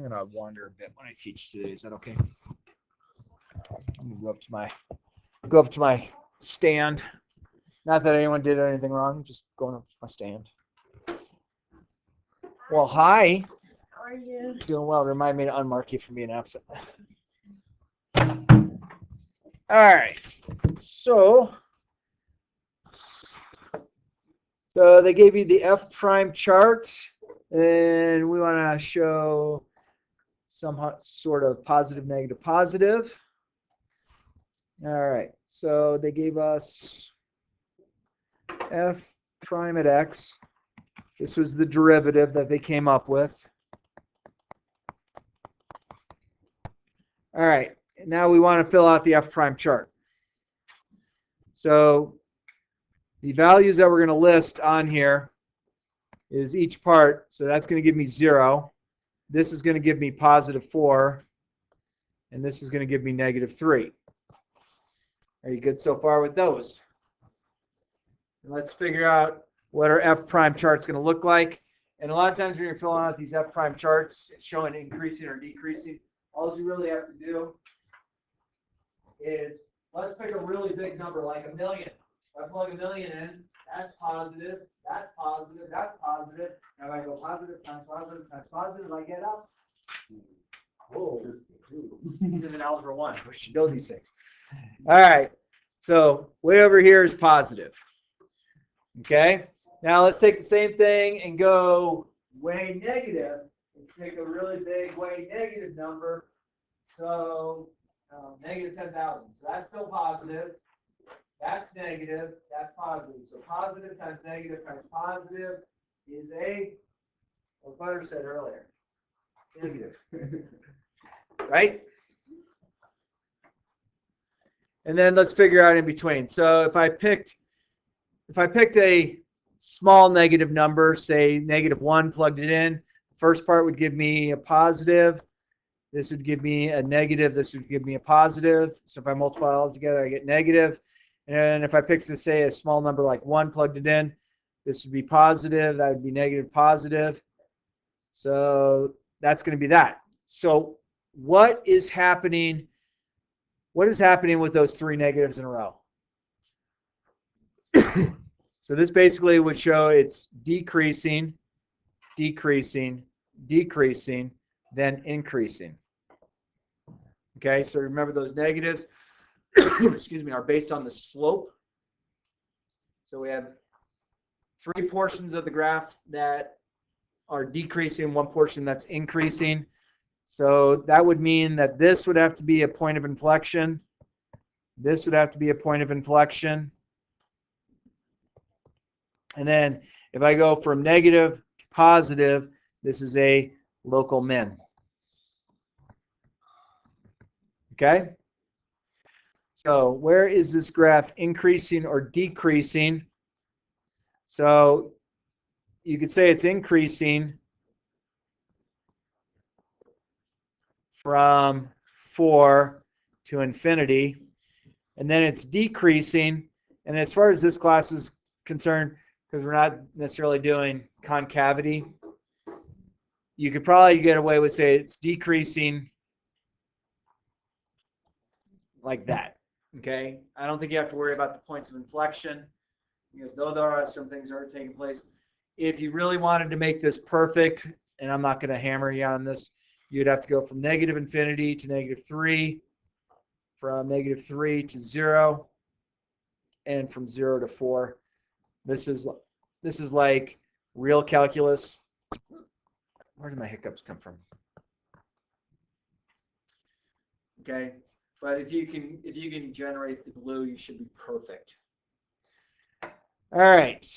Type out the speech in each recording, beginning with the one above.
going to wander a bit when I teach today. Is that okay? I'm going to go up to my stand. Not that anyone did anything wrong, just going up to my stand. Well, hi. How are you? Doing well. Remind me to unmark you for being absent. All right. So they gave you the F prime chart, and we want to show some sort of positive, negative, positive. All right. So they gave us F prime at X. This was the derivative that they came up with. All right. Now we want to fill out the F prime chart. So the values that we're going to list on here is each part. So that's going to give me 0. This is going to give me positive 4. And this is going to give me negative 3. Are you good so far with those? And let's figure out what our F prime chart is going to look like. And a lot of times when you're filling out these F prime charts, it's showing increasing or decreasing. All you really have to do is, let's pick a really big number like 1 million. If I plug 1 million in, that's positive, that's positive, that's positive. Now if I go positive times positive times positive, I get up. Whoa. This is an algebra 1. We should know these things. All right. So way over here is positive. Okay. Now let's take the same thing and go way negative. Take a really big way negative number. So negative 10,000. So that's still positive. That's negative. That's positive. So positive times negative times positive is what Butter said earlier. Negative. Right? And then let's figure out in between. So if I picked a small negative number, say negative 1, plugged it in, the first part would give me a positive. This would give me a negative. This would give me a positive. So if I multiply all together, I get negative. And if I pick, say, a small number like 1, plugged it in, this would be positive. That would be negative, positive. So that's going to be that. So what is happening? What is happening with those 3 negatives in a row? So this basically would show it's decreasing, decreasing, decreasing, then increasing. Okay, so remember those negatives, excuse me, are based on the slope. So we have 3 portions of the graph that are decreasing, 1 portion that's increasing. So that would mean that this would have to be a point of inflection. This would have to be a point of inflection. And then if I go from negative to positive, this is a local min. Okay? So where is this graph increasing or decreasing? So you could say it's increasing from 4 to infinity, and then it's decreasing. And as far as this class is concerned, because we're not necessarily doing concavity, you could probably get away with say it's decreasing like that. Okay, I don't think you have to worry about the points of inflection, though there are some things that are taking place. If you really wanted to make this perfect, and I'm not going to hammer you on this, you'd have to go from negative infinity to negative 3, from negative 3 to 0, and from 0 to 4. This is like real calculus. Where did my hiccups come from? Okay, but if you can generate the blue, you should be perfect. All right,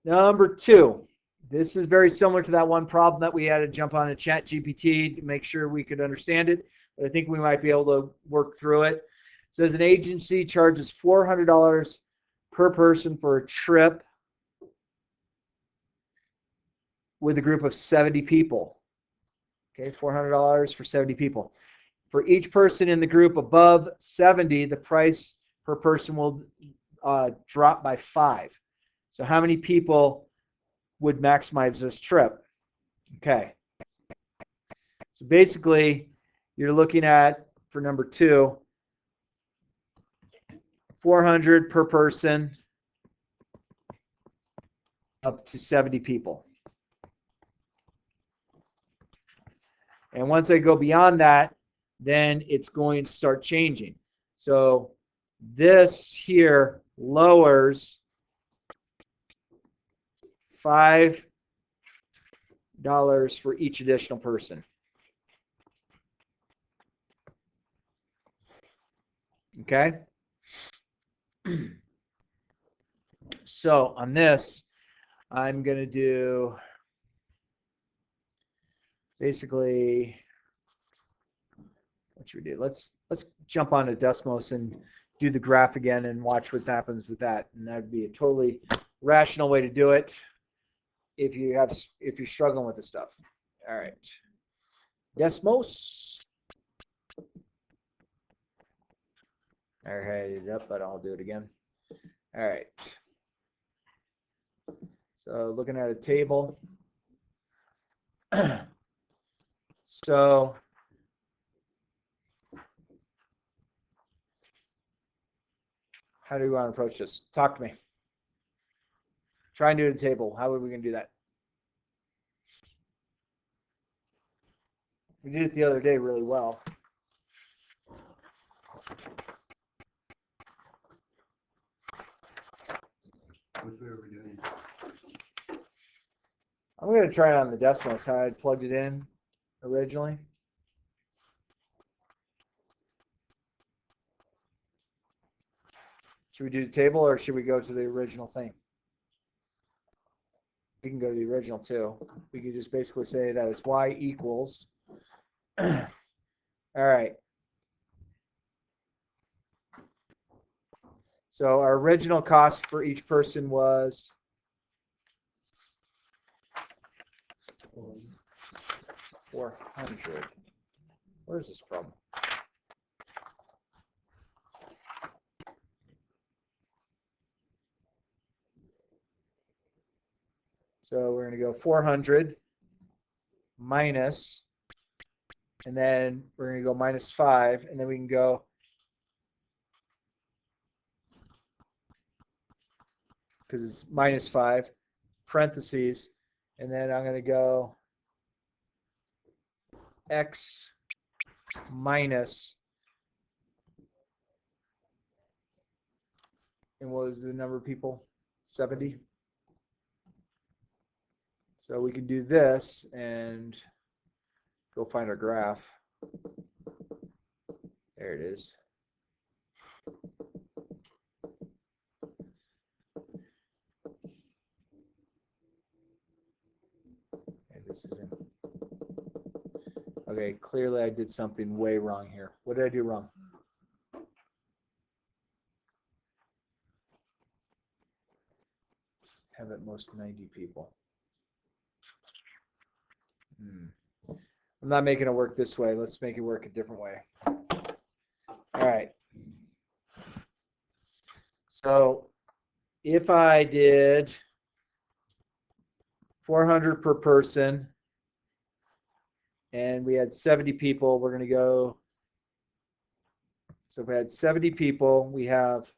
number 2. This is very similar to that one problem that we had to jump on a ChatGPT to make sure we could understand it, but I think we might be able to work through it. It says an agency charges $400 per person for a trip with a group of 70 people. Okay, $400 for 70 people. For each person in the group above 70, the price per person will drop by 5. So how many people would maximize this trip? Okay. So basically, you're looking at, for number 2, 400 per person up to 70 people. And once I go beyond that, then it's going to start changing. So this here lowers $5 for each additional person. Okay? So on this, I'm going to do basically, what should we do? Let's jump onto Desmos and do the graph again and watch what happens with that. And that would be a totally rational way to do it if you're struggling with the stuff. All right. Desmos. All right, but I'll do it again. All right. So looking at a table. So how do we want to approach this? Talk to me. Try and do it at a table. How are we going to do that? We did it the other day really well. Which way are we doing? I'm going to try it on the Desmos, how I plugged it in originally. Should we do the table or should we go to the original thing? We can go to the original too. We could just basically say that it's y equals. All right. So our original cost for each person was 400. Where's this from? So we're going to go 400 minus, and then we're going to go minus 5, and then we can go because it's minus 5, parentheses, and then I'm going to go x minus, and what was the number of people? 70. So we can do this and go find our graph. There it is. And this is in. Okay, clearly I did something way wrong here. What did I do wrong? Have at most 90 people. I'm not making it work this way. Let's make it work a different way. All right. So if I did 400 per person and we had 70 people, we're going to go. So if we had 70 people, we have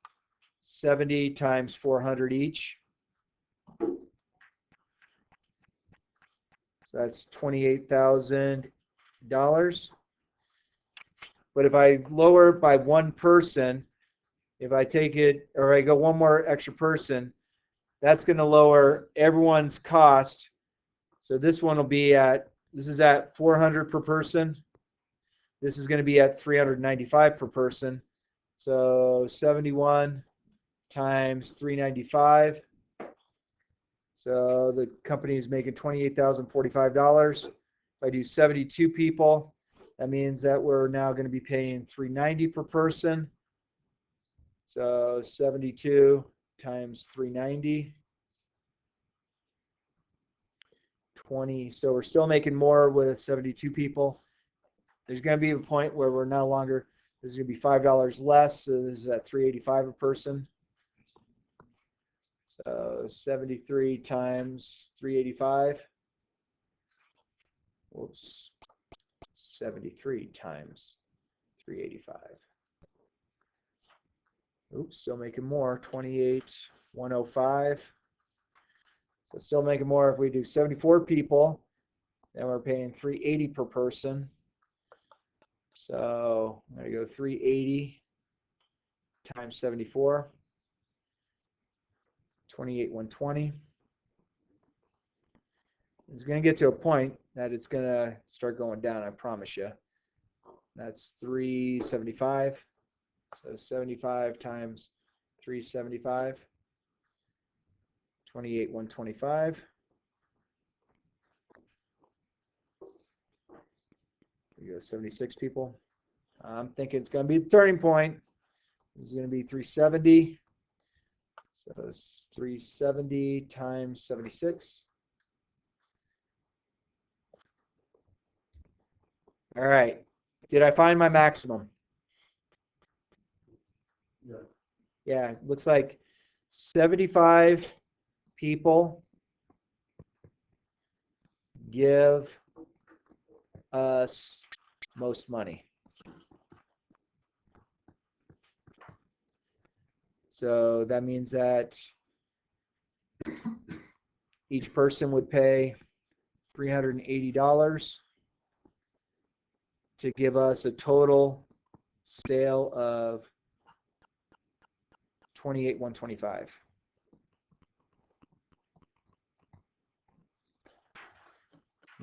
70 times 400 each. So that's $28,000. But if I lower it by one person, if I take it, or I go one more extra person, that's going to lower everyone's cost. So this one will be at, this is at 400 per person. This is going to be at 395 per person. So 71 times 395. So the company is making $28,045. If I do 72 people, that means that we're now going to be paying $390 per person. So 72 times 390. 20. So we're still making more with 72 people. There's going to be a point where we're no longer, this is going to be $5 less. So this is at $385 a person. So 73 times 385. Whoops. 73 times 385. Oops, still making more. 28,105. So still making more if we do 74 people. Then we're paying 380 per person. So I'm going to go 380 times 74. 28,120. It's going to get to a point that it's going to start going down, I promise you. That's 375. So 75 times 375. 28,125. We go 76 people. I'm thinking it's going to be the turning point. This is going to be 370. So it's 370 times 76. All right. Did I find my maximum? Yeah. Yeah, looks like 75 people give us most money. So that means that each person would pay $380 to give us a total sale of 28,125.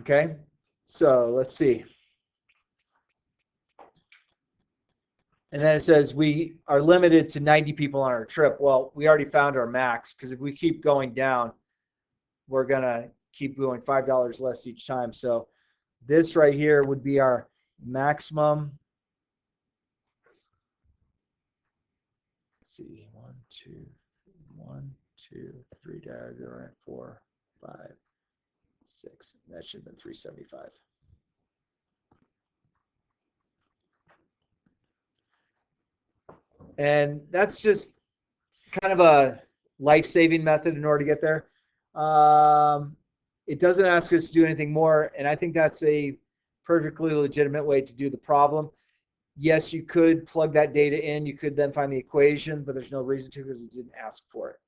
Okay, so let's see. And then it says we are limited to 90 people on our trip. Well, we already found our max, because if we keep going down, we're going to keep going $5 less each time. So this right here would be our maximum. Let's see, 1, 2, 3 diagram, 4, 5, 6. That should have been 375. And that's just kind of a life-saving method in order to get there. It doesn't ask us to do anything more, and I think that's a perfectly legitimate way to do the problem. Yes, you could plug that data in. You could then find the equation, but there's no reason to because it didn't ask for it.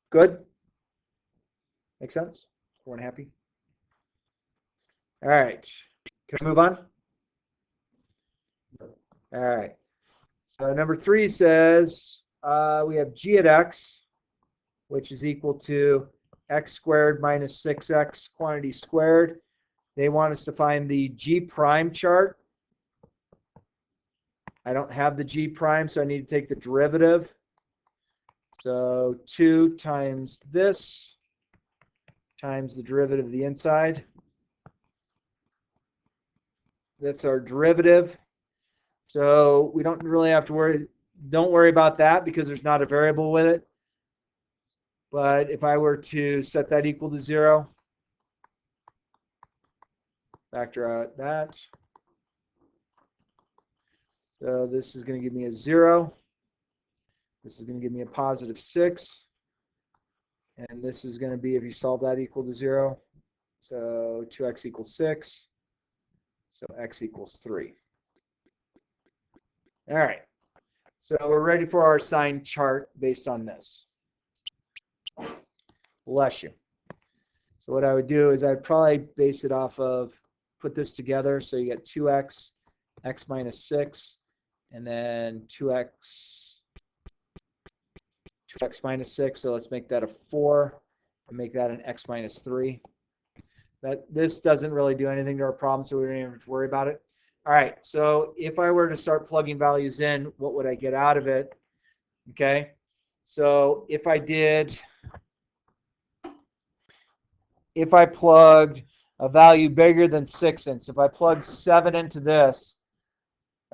Good? Make sense? Everyone happy? All right. Can I move on? All right. So number 3 says we have g at x, which is equal to x squared minus 6x quantity squared. They want us to find the g prime chart. I don't have the g prime, so I need to take the derivative. So 2 times this times the derivative of the inside. That's our derivative. So we don't really have to worry. Don't worry about that because there's not a variable with it. But if I were to set that equal to 0, factor out that. So this is going to give me a 0. This is going to give me a positive 6. And this is going to be, if you solve that, equal to 0. So 2x equals 6. So x equals 3. All right. So we're ready for our sign chart based on this. Bless you. So what I would do is I'd probably base it off of, put this together. So you get 2x, x minus 6, and then 2x minus 6. So let's make that a 4 and make that an x minus 3. This doesn't really do anything to our problem, so we don't even have to worry about it. All right, so if I were to start plugging values in, what would I get out of it? Okay, so if I plugged a value bigger than 6 in, so if I plug 7 into this,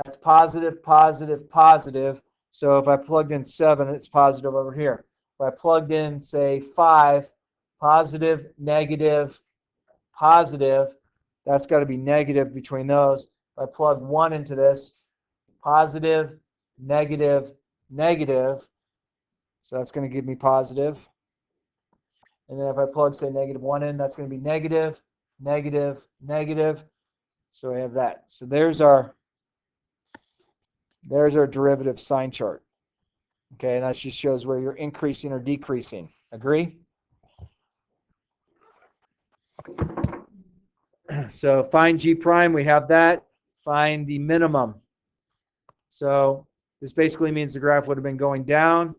that's positive, positive, positive. So if I plugged in 7, it's positive over here. If I plugged in, say, 5, positive, negative, positive, that's got to be negative between those. If I plug 1 into this, positive, negative, negative, so that's going to give me positive. And then if I plug, say, -1 in, that's going to be negative, negative, negative. So we have that. So there's our derivative sign chart. Okay, and that just shows where you're increasing or decreasing. Agree? So find G prime, we have that. Find the minimum. So this basically means the graph would have been going down,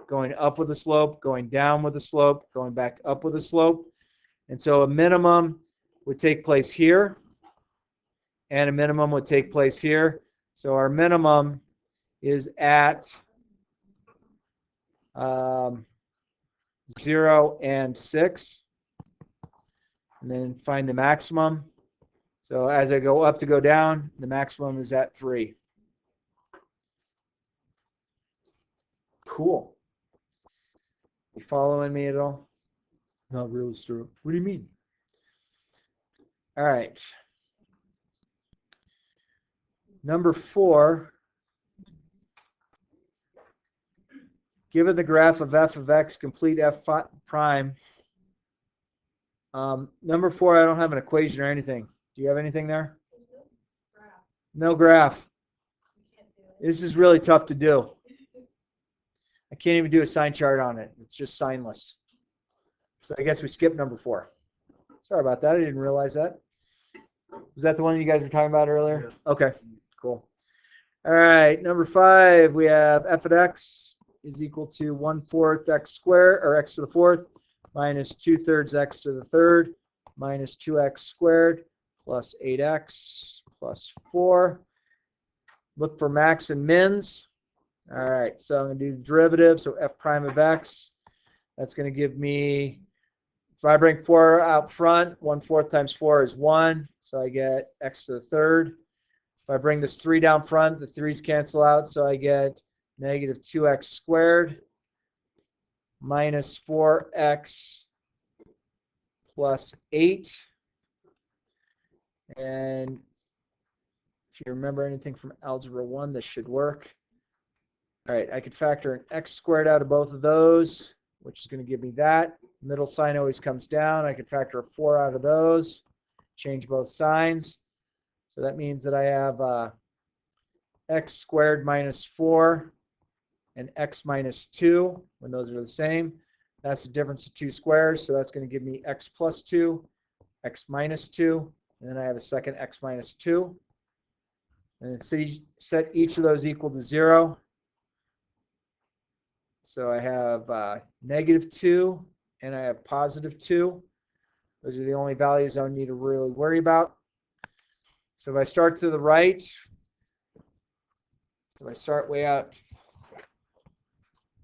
going up with a slope, going down with a slope, going back up with a slope. And so a minimum would take place here, and a minimum would take place here. So our minimum is at 0 and 6. And then find the maximum. So as I go up to go down, the maximum is at 3. Cool. You following me at all? Not really, Stuart. What do you mean? All right. Number 4. Given the graph of f of x, complete f prime. Number 4, I don't have an equation or anything. Do you have anything there? No graph. This is really tough to do. I can't even do a sign chart on it. It's just signless. So I guess we skipped number 4. Sorry about that. I didn't realize that. Was that the one you guys were talking about earlier? Yeah. Okay, cool. All right, number 5, we have f of x is equal to 1/4 x squared, or x to the 4th, minus 2/3 x to the 3rd, minus 2x squared, plus 8x, plus 4. Look for max and mins. All right, so I'm going to do the derivative. So f prime of x, that's going to give me, if I bring 4 out front, 1/4 times 4 is 1. So I get x to the 3rd. If I bring this 3 down front, the 3's cancel out. So I get negative 2x squared minus 4x plus 8. And if you remember anything from Algebra 1, this should work. All right, I could factor an x squared out of both of those, which is going to give me that. Middle sign always comes down. I could factor a 4 out of those, change both signs. So that means that I have x squared minus 4 and x minus 2, when those are the same. That's the difference of 2 squares, so that's going to give me x plus 2, x minus 2, and then I have a second x minus 2. And set each of those equal to 0. So I have negative 2 and I have positive 2. Those are the only values I need to really worry about. So if I start to the right, so if I start way out,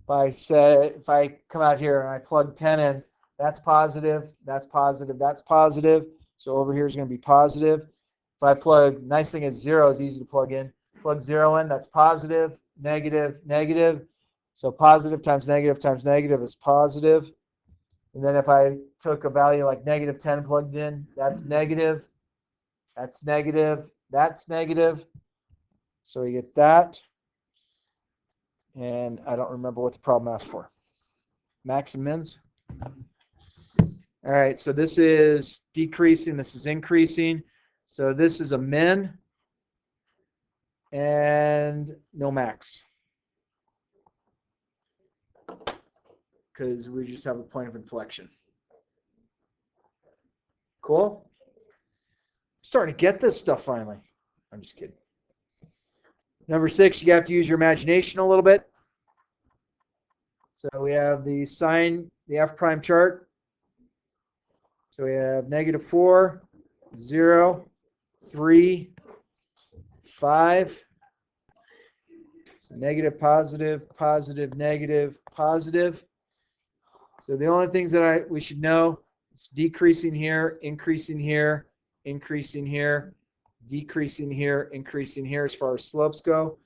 if I come out here and I plug 10 in, that's positive, that's positive, that's positive. So over here is going to be positive. If I plug, nice thing is 0 is easy to plug in. Plug 0 in, that's positive, negative, negative. So positive times negative is positive. And then if I took a value like negative 10 plugged in, that's negative, that's negative, that's negative. So we get that. And I don't remember what the problem asked for. Max and mins. All right, so this is decreasing, this is increasing. So this is a min and no max, because we just have a point of inflection. Cool? Starting to get this stuff finally. I'm just kidding. Number 6, you have to use your imagination a little bit. So we have the sign, the f prime chart. So we have negative 4, 0, 3, 5. So negative, positive, positive, negative, positive. So the only things that we should know is decreasing here, increasing here, increasing here, decreasing here, increasing here as far as slopes go.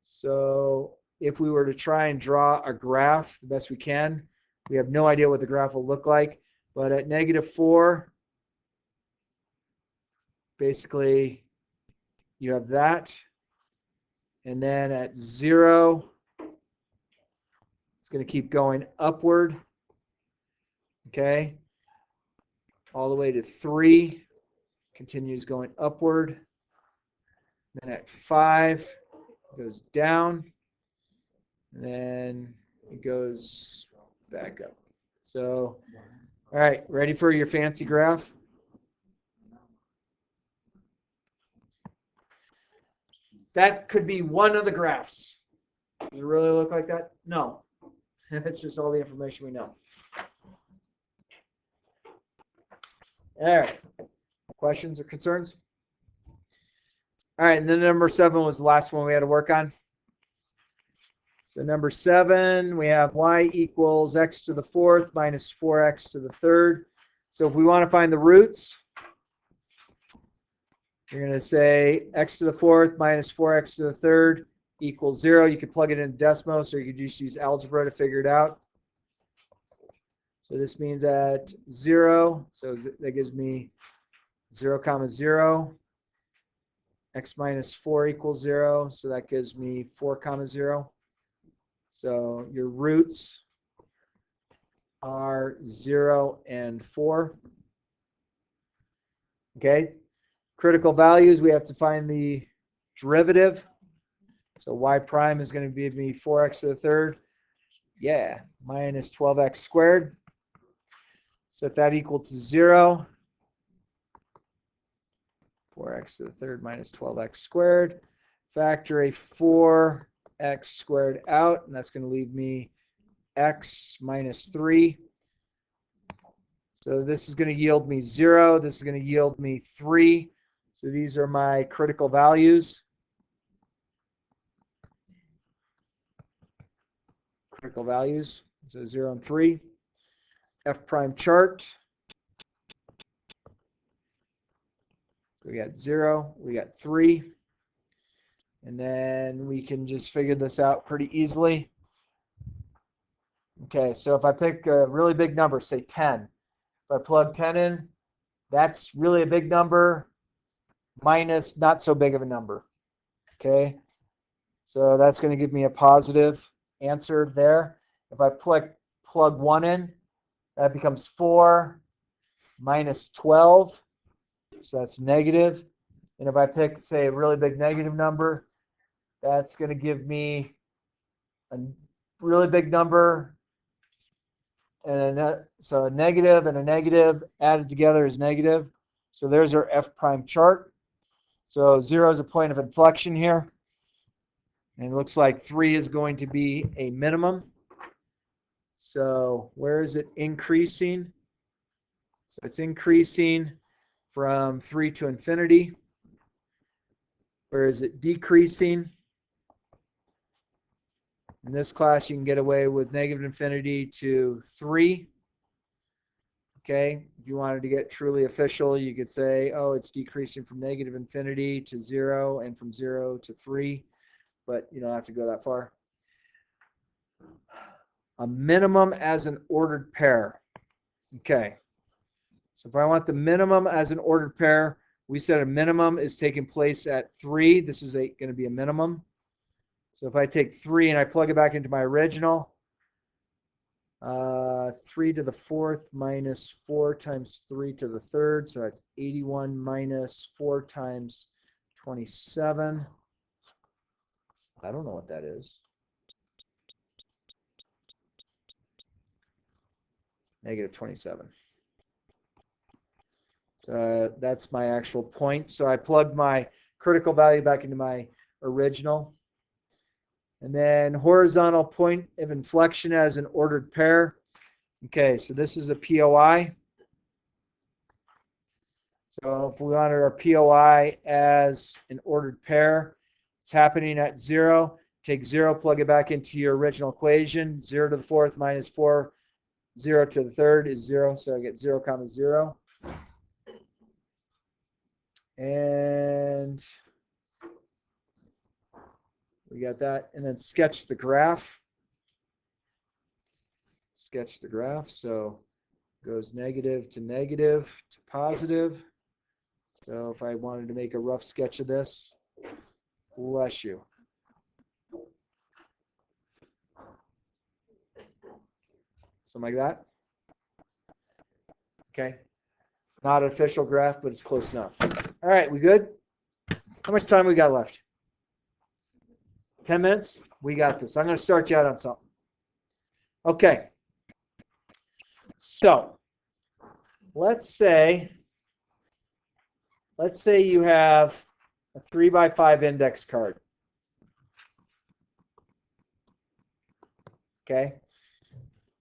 So if we were to try and draw a graph the best we can, we have no idea what the graph will look like. But at negative 4, basically you have that. And then at 0, it's going to keep going upward. Okay. All the way to 3. continues going upward. Then at 5, it goes down. And then it goes back up. So, all right, ready for your fancy graph? That could be one of the graphs. Does it really look like that? No. That's just all the information we know. All right. Questions or concerns? All right, and then number 7 was the last one we had to work on. So number 7, we have y equals x to the 4th minus 4x to the 3rd. So if we want to find the roots, you're going to say x to the 4th minus 4x to the 3rd equals 0. You could plug it in Desmos, or you could just use algebra to figure it out. So this means at 0, so that gives me 0, 0. X minus 4 equals 0, so that gives me 4, 0. So your roots are 0 and 4. Okay. Critical values, we have to find the derivative. So y prime is going to give me 4x to the 3rd. Yeah, minus 12x squared. Set that equal to 0. 4x to the 3rd minus 12x squared. Factor a 4x squared out, and that's going to leave me x minus 3. So this is going to yield me 0. This is going to yield me 3. So these are my critical values. Critical values. So 0 and 3. F prime chart. So we got 0. We got 3. And then we can just figure this out pretty easily. Okay, so if I pick a really big number, say 10. If I plug 10 in, that's really a big number minus not so big of a number. Okay, so that's going to give me a positive answer there. If I plug 1 in, that becomes 4 minus 12. So that's negative. And if I pick, say, a really big negative number, that's going to give me a really big number. And so a negative and a negative added together is negative. So there's our F prime chart. So 0 is a point of inflection here. And it looks like 3 is going to be a minimum. So where is it increasing? So it's increasing from 3 to infinity. Where is it decreasing? In this class, you can get away with negative infinity to 3. Okay, if you wanted to get truly official, you could say, oh, it's decreasing from negative infinity to 0 and from 0 to 3. But you don't have to go that far. A minimum as an ordered pair. Okay, so if I want the minimum as an ordered pair, we said a minimum is taking place at 3. This is going to be a minimum. So if I take 3 and I plug it back into my original, 3 to the 4th minus 4 times 3 to the 3rd. So that's 81 minus 4 times 27. I don't know what that is. Negative 27. So that's my actual point. So I plugged my critical value back into my original. And then horizontal point of inflection as an ordered pair. Okay, so this is a POI. So if we wanted our POI as an ordered pair, it's happening at 0. Take 0, plug it back into your original equation. 0 to the 4th minus 4, 0 to the 3rd is 0. So I get 0, 0. And we got that. And then sketch the graph. Sketch the graph. So it goes negative to positive. So if I wanted to make a rough sketch of this, bless you. Something like that. Okay. Not an official graph, but it's close enough. All right, we good? How much time we got left? 10 minutes? We got this. I'm going to start you out on something. Okay. So, let's say you have a 3x5 index card. Okay?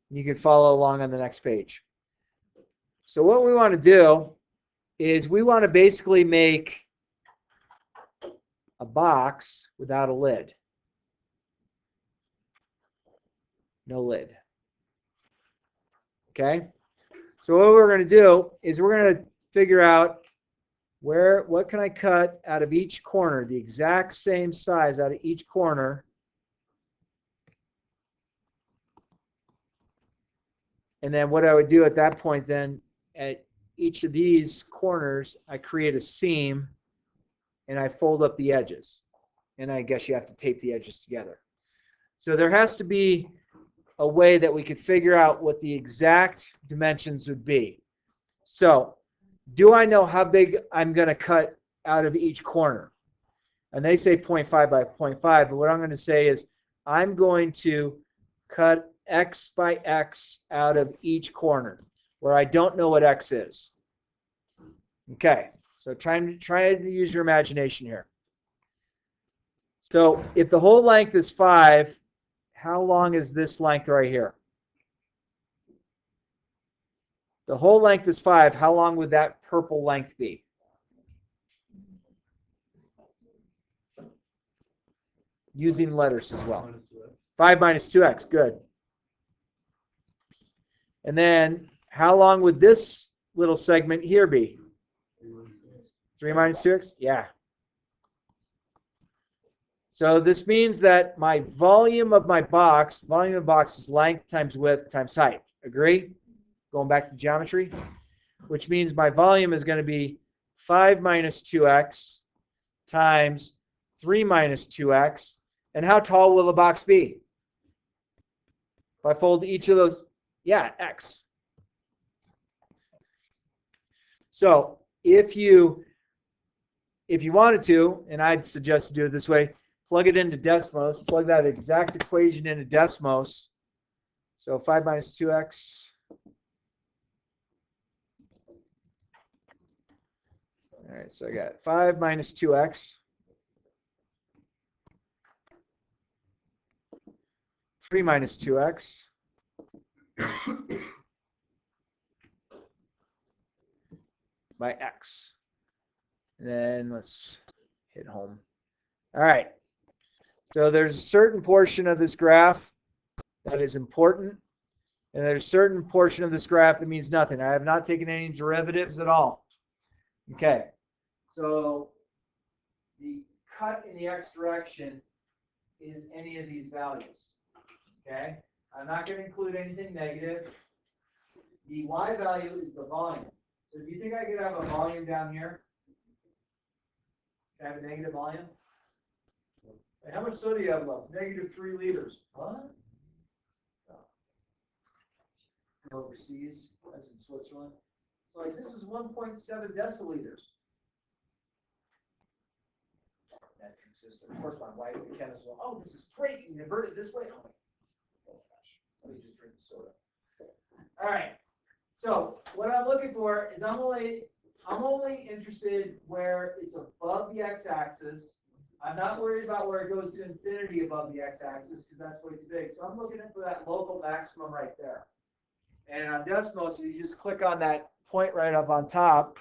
You can follow along on the next page. So what we want to do is we want to basically make a box without a lid. No lid. Okay? So what we're going to do is we're going to figure out what can I cut out of each corner, the exact same size out of each corner. And then what I would do at that point then, at each of these corners, I create a seam and I fold up the edges. And I guess you have to tape the edges together. So there has to be a way that we could figure out what the exact dimensions would be. So do I know how big I'm going to cut out of each corner? And they say 0.5 by 0.5, but what I'm going to say is I'm going to cut X by X out of each corner where I don't know what X is. Okay, so try to use your imagination here. So if the whole length is 5, how long is this length right here? The whole length is 5. How long would that purple length be? Using letters as well. 5 minus 2x. Good. And then how long would this little segment here be? 3 minus 2x? Yeah. So this means that my volume of my box, is length times width times height. Agree? Going back to geometry, which means my volume is going to be 5 minus 2x times 3 minus 2x. And how tall will the box be? If I fold each of those, yeah, x. So if you wanted to, and I'd suggest to do it this way, plug it into Desmos, plug that exact equation into Desmos. So 5 minus 2x. All right, so I got 5 minus 2x. 3 minus 2x. By x. And then let's hit home. All right. So there's a certain portion of this graph that is important, and there's a certain portion of this graph that means nothing. I have not taken any derivatives at all. Okay. So the cut in the x direction is any of these values. Okay. I'm not going to include anything negative. The y value is the volume. So do you think I could have a volume down here? Can I have a negative volume? Hey, how much soda do you have left? -3 liters. What? Overseas, as in Switzerland. It's like, this is 1.7 deciliters. Metric system. Of course, my wife and Ken as well. Oh, this is great. You can invert it this way. Oh gosh. Let me just drink the soda. All right. So what I'm looking for is I'm only interested where it's above the x-axis. I'm not worried about where it goes to infinity above the x-axis because that's way too big. So I'm looking for that local maximum right there. And on Desmos, if you just click on that point right up on top.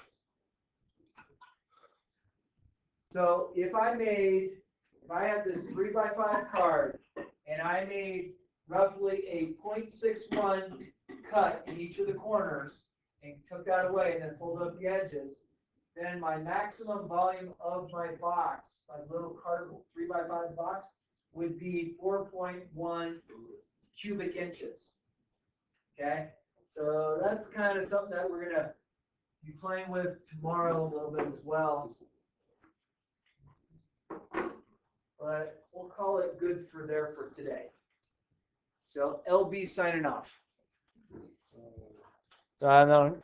So if I had this 3x5 card and I made roughly a 0.61 cut in each of the corners and took that away and then pulled up the edges, then my maximum volume of my box, my little card 3x5 box, would be 4.1 cubic inches. Okay, so that's kind of something that we're going to be playing with tomorrow a little bit as well. But we'll call it good for today. So LB signing off. So I know